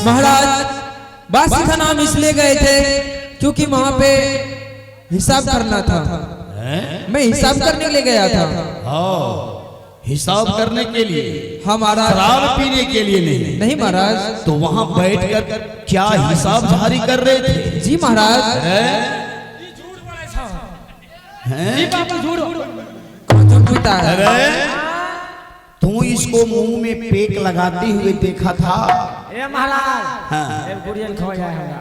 महाराज बासी का नाम इसलिए गए थे क्योंकि वहां पे हिसाब करना था। मैं हिसाब करने के लिए गया था। हिसाब करने के लिए? हमारा शराब पीने के लिए नहीं? नहीं महाराज। तो वहां बैठकर क्या हिसाब जारी कर रहे थे? जी महाराज। झूठ पीता है। अरे तू इसको मुंह में पेक लगाते हुए देखा था? ए महाराज, हाँ। गुड़ियन खो जाए होगा।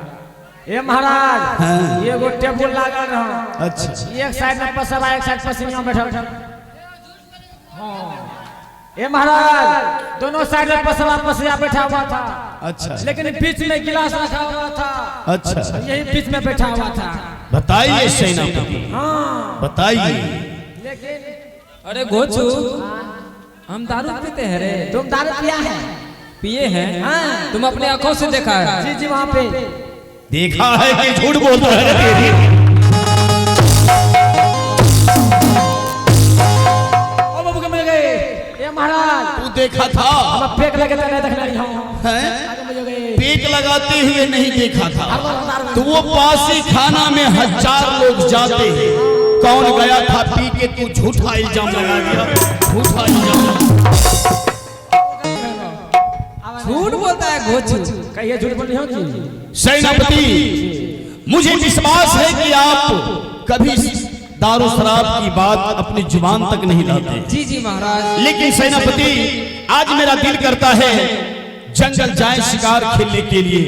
ए महाराज, हाँ। ये गो टेबुल लागल रहा। अच्छा। एक साइड में पसवा, एक साइड पसीनिया बैठा। ए महाराज, दोनों साइड में पसवा पसिया बैठा हुआ था। अच्छा। लेकिन बीच में गिलास रखा हुआ था। अच्छा। यही बीच में बैठा हुआ था। बताइए सेनापति, बताइए। लेकिन अरे घोचू, हम दारू पीते हैं रे। तुम दारू पिया है? पिए हैं। हाँ। तुम अपने आंखों से देखा है? जी जी, वहाँ पे देखा है कि झूठ बोलता है तेरी? महाराज तू देखा था? हम पेक लगे तो नहीं देखना हैं? पेक लगाते हुए नहीं देखा था। तो वो बासी खाना में 1000 लोग जाते हैं। कौन गया था पी के? तू झूठा इल्जाम लगा दिया। झूठा इल्जाम। झूठ बोलता है घोचू। कहिए झूठ बोल रही हो जी? सेनापति, मुझे विश्वास है कि आप कभी दारू शराब की बात अपनी जुबान तक नहीं लाते। जी जी महाराज। लेकिन सेनापति, आज मेरा दिल करता है जंगल जाए शिकार खेलने के लिए,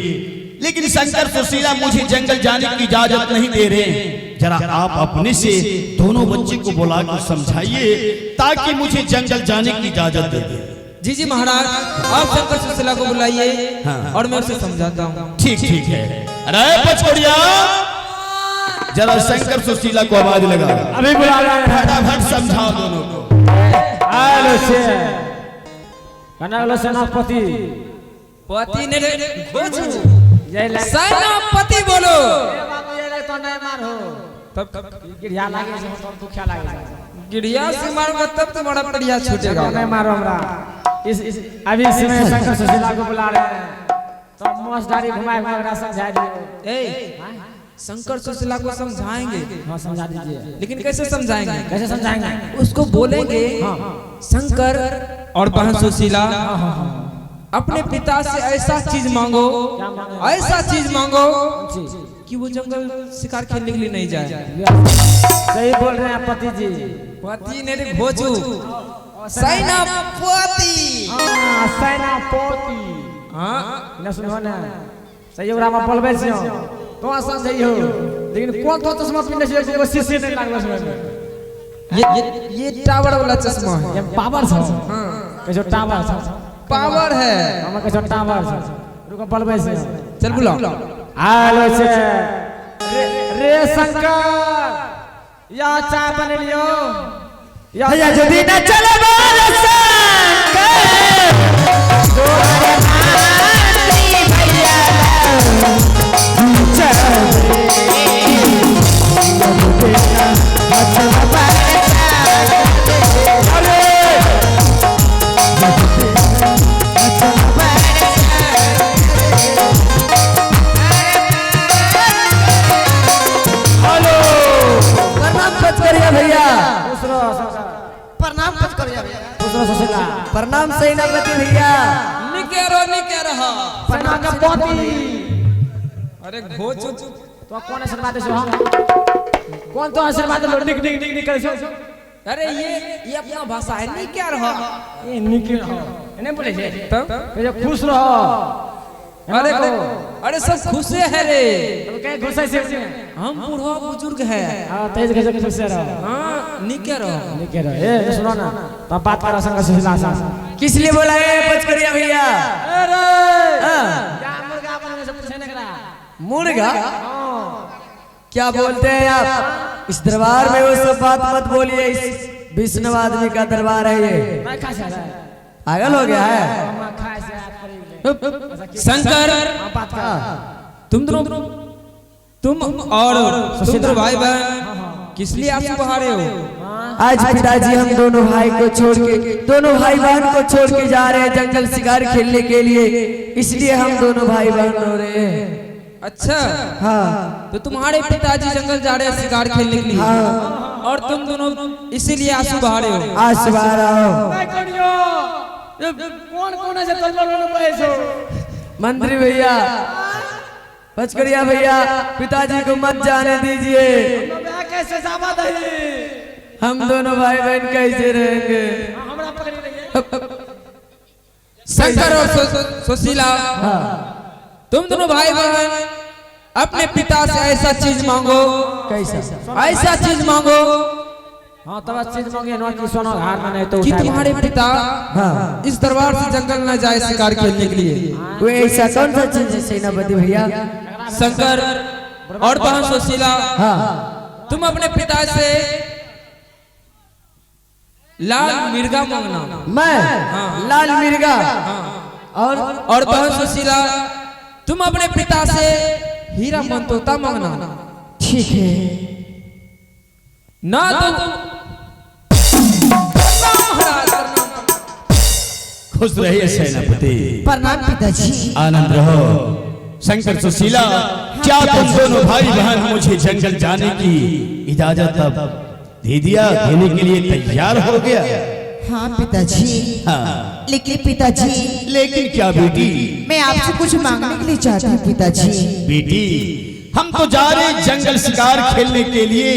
लेकिन शंकर सुशीला मुझे जंगल जाने की इजाजत नहीं दे रहे हैं। जरा आप अपने से दोनों बच्चे को बुलाकर समझाइए ताकि मुझे जंगल जाने की इजाजत दे दे। जी जी महाराज, आप शंकर सुशीला को बुलाइए। हाँ। और मैं उसे समझाता हूँ। ठीक ठीक है। अरे पछोड़िया, जरा शंकर सुशीला को आवाज लगा। अभी बुला रहा है। फटाफट समझाओ दोनों को। हेलो से कनालो सेनापति। पति ने घोचू। जय लग सेनापति बोलो। ए बाबू, ये लग तो नहीं मारो। तब गिरिया लागे से तो दुखिया लागे। गिरिया से मारूंगा तब तुम्हारा बढ़िया छूटेगा। नहीं मारो हमरा। इस अभी इसमें शंकर सुशीला को बुला रहे हैं। तो मोसदारी घुमाए घुमाए समझा दियो। ए, शंकर सुशीला को समझाएंगे। हाँ, समझा दीजिए। लेकिन कैसे समझाएंगे? कैसे समझाएंगे? उसको बोलेंगे शंकर और बहन सुशीला, अपने पिता से ऐसा चीज मांगो, ऐसा चीज मांगो कि वो जंगल शिकार खेलने के लिए नहीं जाए। सही बोल रहे हैं पति जी। पति ने रे घोचू। सेनापति। सेनापति। हाँ, न सुनो ना, सही हो रामा बोलबे से तो आसान सही हो। लेकिन कौन तो चश्मा पहनने से एगो शीशे नहीं लागल उसमें। ये टावर वाला चश्मा है। ये पावर से। हाँ, कैसे टावर से? पावर है। हम कैसे टावर से? रुको बोलबे से। चल बुलाओ। हेलो से रे शंकर, या चाय बन लियो या जदी न चले बोल शंकर दोबारा मारी भैया प्रणाम सेनापति भैया। निके रहो। प्रणाम का पोती। अरे घोचू, तो कौन आशीर्वाद दे हम? कौन तो आशीर्वाद लो? निक निक निक निकल सो। अरे ये अपना भाषा है। निके रहो। ये निक रहो नहीं बोले छे। तब ये खुश रहो। अरे सब खुशे है रे। तो कहे खुश से हम बूढ़ा बुजुर्ग है। हां, तेज कैसे खुश रहो। हां, निके रहो। निक रहो। ए सुनो ना, तो बात करा संग सुशीला सा। किस लिए बोला है पचकरिया भैया? अरे हाँ। क्या मुर्गा बनने से पूछे नहीं करा? मुर्गा? क्या बोलते हैं आप? इस दरबार में वो सब बात मत बोलिए। इस विष्णु आदमी का दरबार है ये। मैं खा जा पागल हो गया है। हम खा से आप करेंगे। शंकर, बात का तुम दोनों, तुम और सुशीला भाई बहन किस लिए आंसू बहा रहे हो? आज पिताजी हम दोनों भाई को छोड़ के, दोनों भाई बहन को छोड़ के जा रहे हैं जंगल शिकार खेलने के लिए, इसलिए हम दोनों भाई बहन रो रहे हैं। अच्छा हाँ तो तुम्हारे पिताजी जंगल जा रहे हैं शिकार खेलने के लिए, हाँ और तुम दोनों इसीलिए आंसू बहा रहे हो। आज सुबह रहो कौन कौन ऐसे पैसो मंत्री भैया, पचकड़िया भैया, पिताजी को मत जाने दीजिए। कैसे साबा दही हम दोनों भाई बहन कैसे रहेंगे? हमरा पकड़ी रही शंकर और सुशीला, तुम दोनों भाई बहन अपने पिता से ऐसा चीज मांगो, कैसा? ऐसा चीज मांगो हाँ तब चीज मांगे ना कि सोना हार में नहीं तो कि उठाएगा। तुम्हारे पिता हाँ इस दरबार से जंगल न जाए शिकार खेलने के लिए। वो ऐसा कौन सा चीज है सेनापति भैया? शंकर और बहन सुशीला, हाँ तुम अपने पिता से लाल मिर्गा मांगना। मैं लाल मिर्गा, और बहन सुशीला तुम अपने पिता से हीरा मनतोता मांगना। ठीक है। ना तो खुश रहिए सेनापति, प्रणाम पिताजी। आनंद रहो। शंकर सुशीला, क्या तुम दोनों भाई बहन मुझे जंगल जाने की इजाजत अब दे दिया, देने के लिए तैयार हो गया? हाँ पिताजी। हाँ, लेकिन पिताजी, लेकिन क्या बेटी? मैं आपसे कुछ मांगने के लिए चाहती हूँ पिताजी। बेटी, हम तो जा रहे जंगल शिकार खेलने के लिए,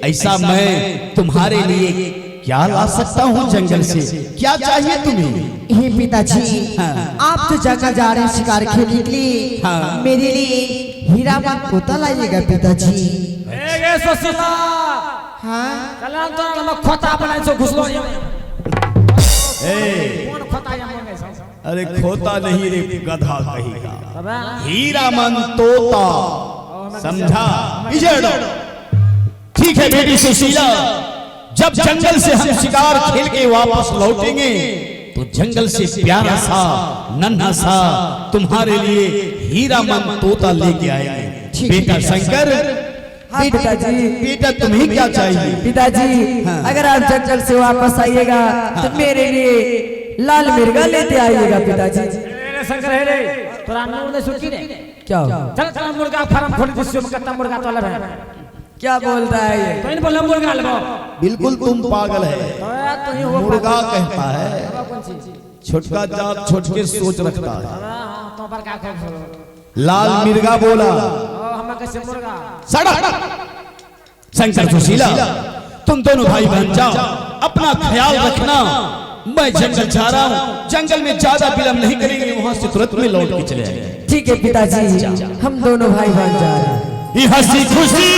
ऐसा मैं तुम्हारे लिए क्या ला सकता हूँ जंगल से? क्या चाहिए तुम्हें? हे पिताजी, हाँ। आप तो जगह जा रहे हैं शिकार खेलने के लिए, हाँ। मेरे लिए हीरा तोता लाइएगा पिताजी। ए सुशीला, हाँ कलाम तो हम खोता बनाए सो घुसलो ये ए, कौन खोता ये मांगे सो अरे खोता नहीं रे गधा कहेगा, अबे हीरा मन तोता, समझा? इजड़। ठीक है बेटी सुशीला, जब जंगल से हम शिकार खेल के वापस लौटेंगे तो जंगल से प्यारा सा नन्हा सा तुम्हारे लिए हीरा मन तोता लेके आएंगे। बेटा शंकर, हाँ पिताजी। बेटा तुम्हें क्या चाहिए? पिताजी हाँ। अगर आप जंगल से वापस आइएगा तो मेरे लिए लाल मिर्गा लेते आइएगा पिताजी। ए शंकर है रे, तोरा नूर ने सुकी रे। क्या चल चल मुर्गा फार्म खोल दिसियो में कत्ता मुर्गा तो लबे। क्या बोल रहा है ये? तो इन बोला मुर्गा लबो। बिल्कुल तुम पागल है। तो ही हो मुर्गा कहता है, कौन सी? छोटका जात छोट के सोच रखता है। हां तो बड़का खोल। लाल मिर्गा बोला, हमें कैसे मुर्गा? सड़क। शंकर सुशीला, तुम दोनों भाई बहन जाओ, अपना ख्याल रखना। मैं जंगल जा रहा हूँ, जंगल में ज्यादा विलंब नहीं करेंगे, वहां से तुरंत में लौट के चले आएंगे। ठीक है पिताजी, हम दोनों भाई बहन जा रहे हैं। ये हंसी खुशी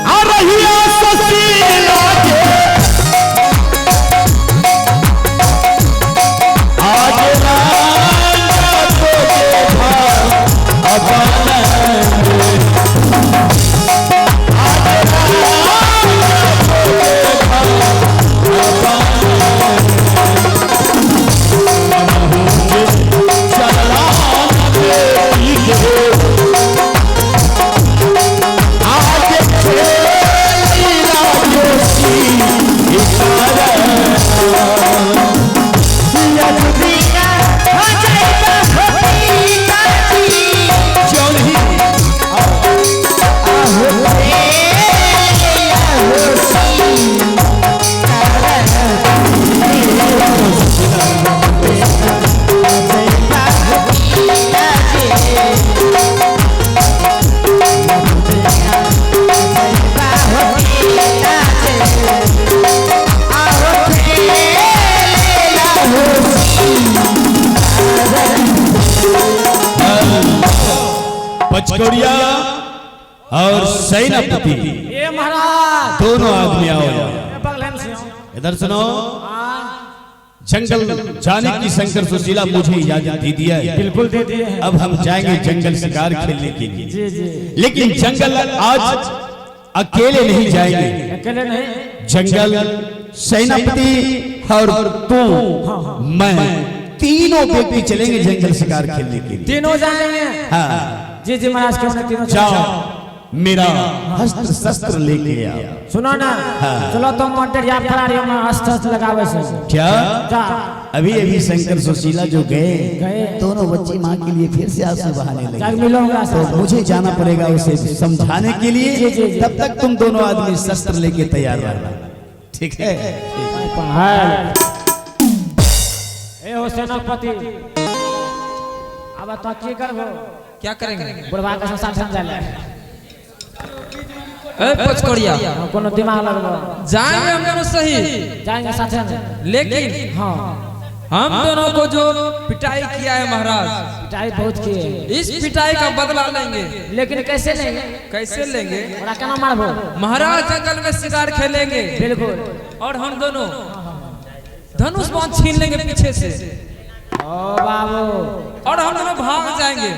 आ रही है सुशीला के, आज राजा को देखा अपना, आज राजा को देखा चला पचकोड़िया और सेनापति, ए महाराज दोनों आदमी आओ। बगल से इधर सुनो, जंगल जाने की शंकर सुशीला मुझे इजाजत दे दिया है। बिल्कुल दे दिए हैं। अब हम जाएंगे जंगल शिकार खेलने के लिए, जी जी, लेकिन जंगल आज अकेले नहीं जाएंगे। अकेले नहीं, जंगल सेनापति और तू, मैं, तीनों व्यक्ति चलेंगे जंगल शिकार खेलने के लिए। तीनों जाएंगे। हाँ, जी जी महाराज, क्यों नहीं तीनों जाओ। मेरा हस्त्र शस्त्र लेके आओ। सुनो ना, चलो तुम मोटर या फरारी में हस्त लगावे से क्या जा। अभी अभी शंकर सुशीला जो गए दोनों बच्ची माँ के लिए फिर से आंसू बहाने जग लगे। मिलोगा तो मुझे जाना पड़ेगा उसे समझाने के लिए। जी, जी। तब तक तुम दोनों आदमी शस्त्र लेके तैयार रहना, ठीक है? ए हो सेनापति, अब तो की करबो? क्या करेंगे? बुढ़वा के संसार समझा ले। ए पचकोड़िया, कोनो दिमाग लगलो। जाएंगे हम दोनों सही, जाएंगे साथ में, लेकिन हाँ हम दोनों को जो पिटाई किया है महाराज, पिटाई बहुत की है, इस पिटाई का बदला लेंगे। लेकिन कैसे लेंगे? कैसे लेंगे? बड़ा केना मारबो? महाराज जंगल में शिकार खेलेंगे बिल्कुल। और हम दोनों धनुष बाण छीन लेंगे पीछे से, ओ बाबू, और हम दोनों भाग जाएंगे।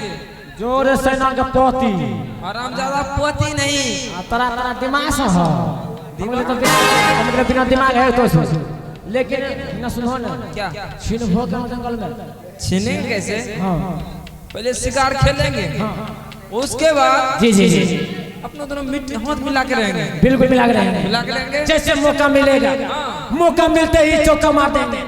जोर सेना के पोती, आराम ज्यादा पोती नहीं, तरह तरह दिमाग से हो। हमरे बिना दिमाग है तो सो। लेकिन न सुनो ना, क्या छिनभो के जंगल में छीनेंगे कैसे? हाँ पहले शिकार खेलेंगे, उसके बाद जी जी जी अपने दोनों हाथ मिला के रहेंगे। बिल्कुल मिला के रहेंगे, मिला के रहेंगे। जैसे मौका मिलेगा, मौका मिलते ही चौका मार देंगे।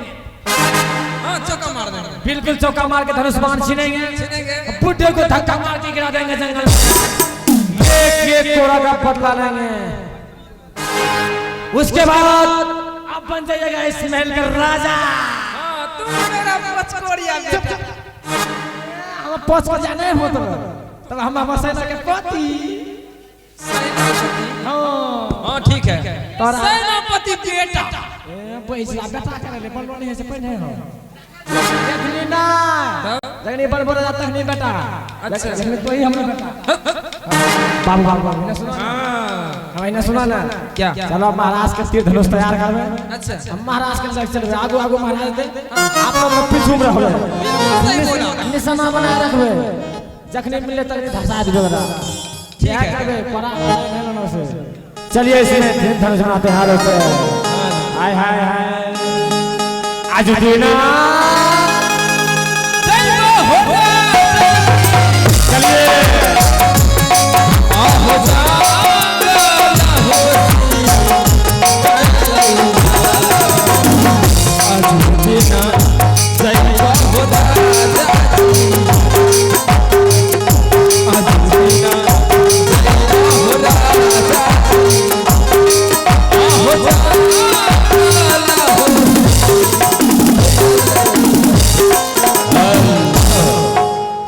हाँ, चौका मार देंगे। बिल्कुल चौका मार के धनुष बाण छीनेंगे, छीनेंगे। बुड्ढे को धक्का मार के गिरा देंगे जंगल में। एक कोड़ा का बदला लेंगे। उसके बाद अब बन जाइएगा इस महल का राजा। हाँ, तू मेरा पचकोड़िया बेटा। हम पच पर जाने हो तब हम सेना के पति। हाँ ठीक है, सेनापति बेटा। पैसा बेटा करे ले बोलबो नहीं से पहने हो। देखली ना, जगनी बोल जाता नहीं बेटा। अच्छा, लेकिन तो ही हमने बेटा। बाबू बाबू ने सुना, हम इन्हें सुना ना क्या? चलो महाराज के तीर धनुष तैयार करबे। अच्छा, हम महाराज के लग चलबे, आगू आगू महाराज दे, आप लोग पीछू में रहो। सही बोला। निशाना बना रखबे, जखनी मिले तखनी धसा दिबे बेटा। क्या करबे? परा नहीं ना से। चलिए इसमें धनुष बनाते हाल से। हाय हाय हाय, आज दिन चलिए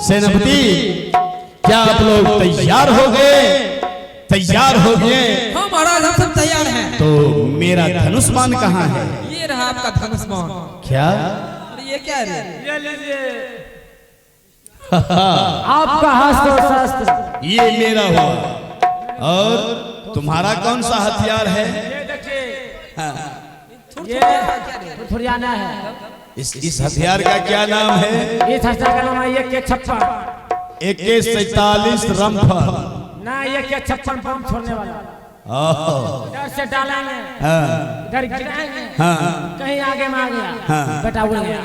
सेनापति, क्या आप लोग तैयार हो गए? तैयार हो गए? हाँ महाराज, हम सब तैयार हैं। तो मेरा धनुष बाण कहाँ है? ये रहा आपका धनुष बाण। क्या? अरे ये क्या है? ये लीजिए आपका हस्त और शस्त्र। ये मेरा हुआ। और तुम्हारा कौन सा हथियार है? ये देखिए, ये थुरियाना है। इस हथियार का क्या नाम है? इस हथियार का नाम है AK-56। AK-47 रंफ। ना AK-56 बम छोड़ने वाला। इधर से डालेंगे, हाँ, इधर गिराएंगे, हाँ, कहीं आगे में आ गया, हाँ। बेटा उड़ गया।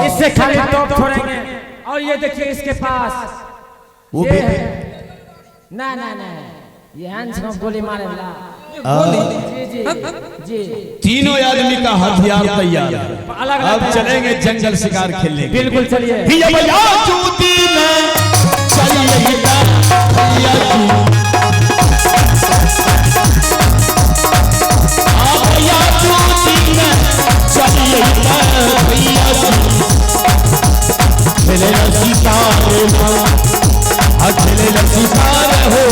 इससे खाली तोप छोड़ेंगे। और ये देखिए इसके पास वो ये भी है। ना ना ना, ये हैंड्स में गोली मारे वाला। जी जी जी, तीनों आदमी का हथियार तैयार है। अलग अब अलग चलेंगे जंगल शिकार खेलने। बिल्कुल चलिए। हिया भैया चूती में चलिएगा, भैया जी। भैया चूती में चलिएगा, भैया जी। खेले शिकार हो, खेले शिकार हो।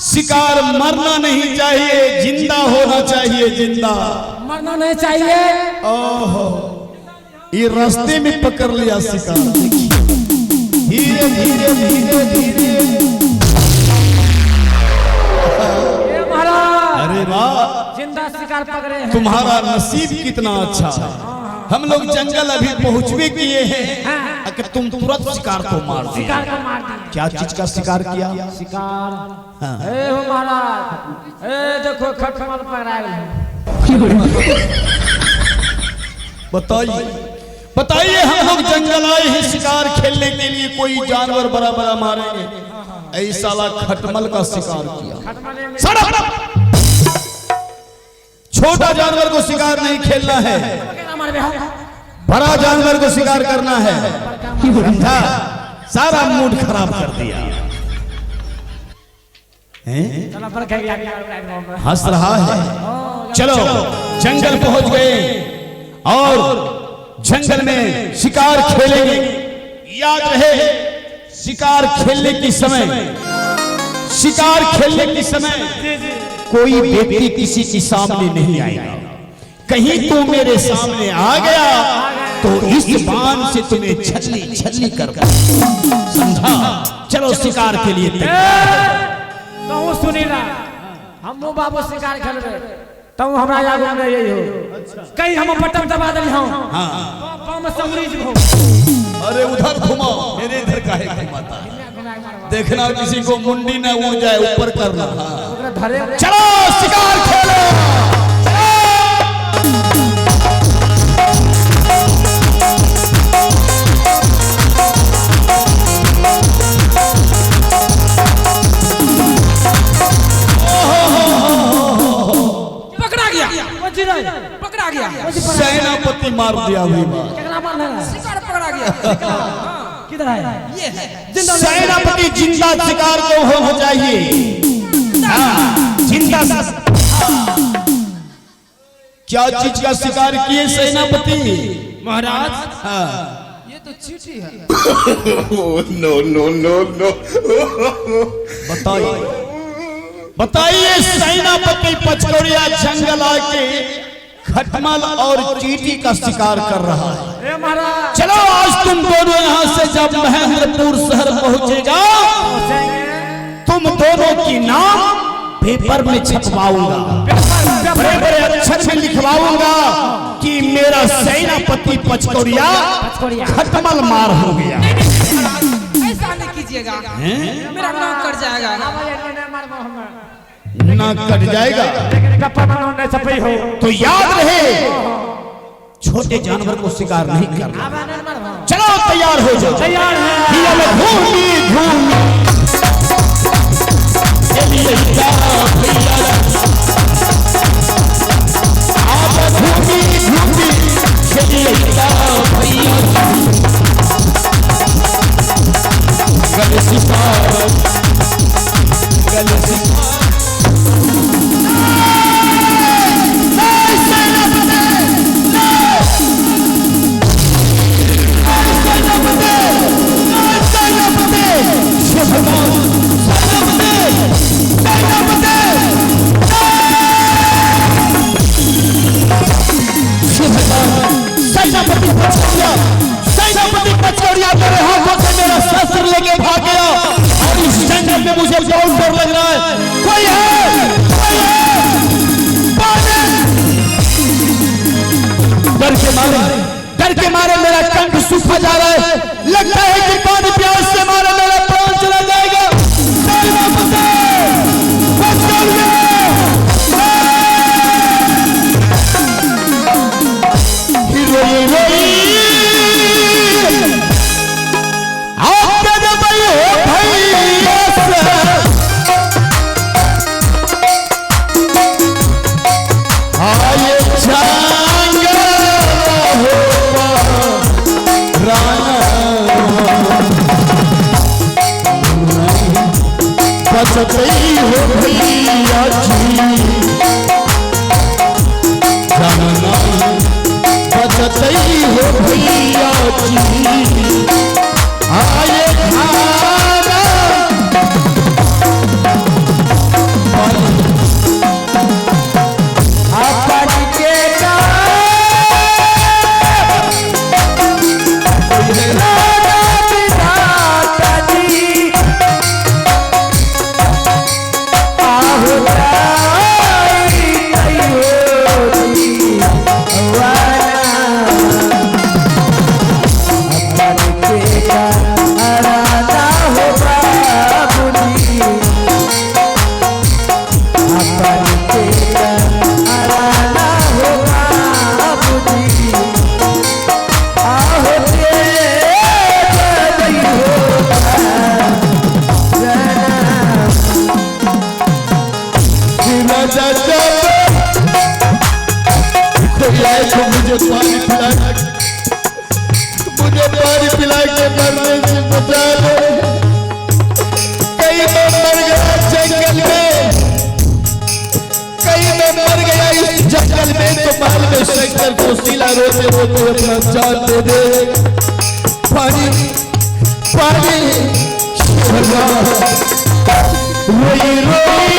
शिकार मरना नहीं चाहिए, जिंदा होना चाहिए, जिंदा। मरना नहीं चाहिए। ओहो, ये रास्ते में पकड़ लिया शिकार। धीरे धीरे धीरे धीरे। ये महाराज महाराज अरे वाह, जिंदा शिकार पकड़े हैं। तुम्हारा नसीब कितना अच्छा है। हम लोग जंगल अभी पहुंच भी किए हैं, अगर तुम तुरंत शिकार को मार दिया। शिकार को मार दिया। क्या चीज का शिकार किया? शिकार हाँ। ए हो महाराज, ए देखो खटमल पकड़ा गया। बताइए बताइए, हम लोग जंगल आए हैं शिकार खेलने के लिए, कोई जानवर बड़ा बड़ा मारेंगे, ऐसा खटमल का शिकार किया। छोटा जानवर को शिकार नहीं खेलना है, बड़ा जानवर को शिकार करना है। समझा? सारा मूड खराब कर दिया। हंस रहा है। चलो जंगल पहुंच गए और जंगल में शिकार खेलेंगे। याद रहे, शिकार खेलने की समय कोई व्यक्ति किसी के सामने नहीं आएगा। कहीं तू मेरे सामने आ गया तो इस बाण से तुम्हें छलनी छलनी कर, समझा? चलो शिकार के लिए तो सुनी ना, हम बाबू शिकार खेल रहे तो हमरा याद में यही हो। कहीं हम बटन दबा दली हूं। हां पांव में समरीज हो। अरे उधर घुमाओ, मेरे इधर काहे घुमाता है? देखना किसी को मुंडी न उड़ जाए, ऊपर करना। चलो शिकार खेलो। पकड़ा गया, सेनापति मार दिया। शिकार पकड़ा गया। किधर है? ये है सेनापति जिंदा शिकार को हो चाहिए। जिंदा क्या चीज का शिकार किए सेनापति महाराज? हाँ। ये तो चींटी है। No no no no. बताइए बताइए, सेनापति पचकौड़िया जंगल आके खटमल और चींटी का शिकार कर रहा है। चलो आज तुम दोनों यहाँ से जब महेंद्रपुर शहर पहुंचेगा, तुम दोनों की नाम पेपर में छपवाऊंगा, बड़े बड़े अक्षर में लिखवाऊंगा कि मेरा सेनापति पचकौड़िया खटमल मार हो गया। ऐसा नहीं कीजिएगा, मेरा नाम कट जाएगा। ना कट जाएगा तो याद रहे, छोटे जानवर को शिकार नहीं करना। चलो तैयार हो जाओ। तैयार है। घूमी घूमी सेनापति पचकौड़िया मेरे हाथों से मेरा शस्त्र लेके भाग गया और इस जंगल में मुझे बहुत डर लग रहा है। कोई है? डर के मारे मेरा कंठ सूखा जा रहा है। लगता है कि पानी प्यास से मारे मेरा प्राण चला जाएगा। बचतई हो भैया जी, जानना बचतई हो भैया जी, आए खाना अपन के का मुझे पानी पिला के मरने से बचा ले। कहीं मैं मर गया जंगल में, कहीं मैं मर गया इस जंगल में, तो महल में शंकर को सिला रोते रोते अपना जान दे दे। पानी पानी रोई रोई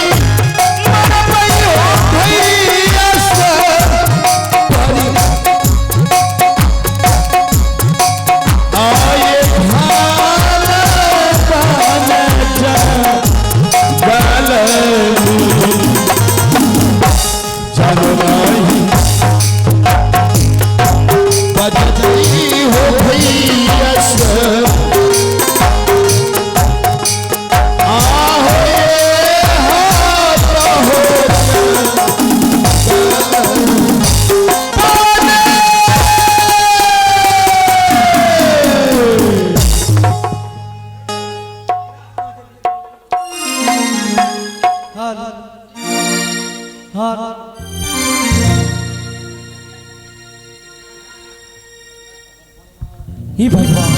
ही भगवान,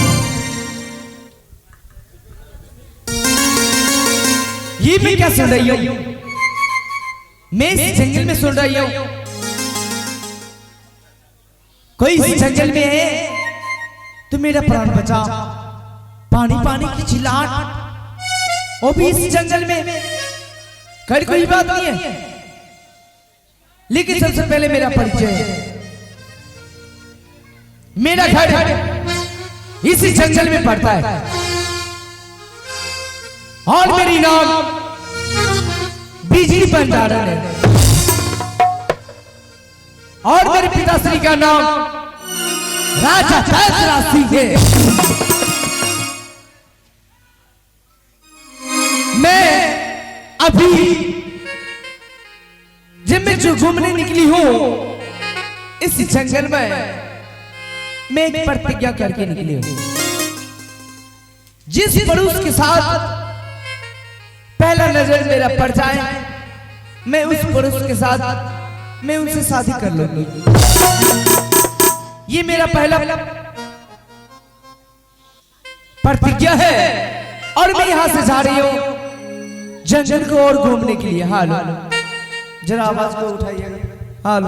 ये मैं क्या सुन रही हूँ? मैं इस जंगल में सुन रही हूँ कोई इस जंगल में है तो मेरा प्राण बचा। पानी पानी की चिल्लाहट, वो भी इस जंगल में। खैर कोई बात नहीं है, लेकिन सबसे पहले मेरा परिचय। मेरा घर इसी जंगल में पड़ता है और मेरी नाम बिजली भंडारण है और मेरे पिताश्री का नाम राजा जयद्रथ सिंह है। मैं अभी जब मैं जो घूमने निकली हूं इस जंगल में, मैं एक प्रतिज्ञा करके निकली हूं। जिस पुरुष के साथ पहला नजर मेरा पड़ जाए, मैं उस पुरुष के साथ मैं उनसे शादी कर लूंगी। ये मेरा पहला प्रतिज्ञा है और मैं यहां से जा रही हूं जंगल को और घूमने के लिए। हाल जरा आवाज को उठाइएगा। हाल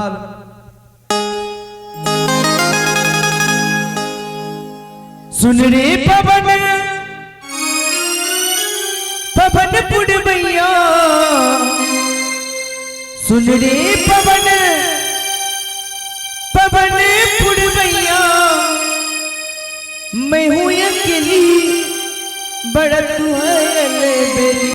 सुन रे पवन पवन पुड़बैया, सुन रे पवन पवन पुड़बैया, मैं हूं अकेली बड़ा तू है बेली।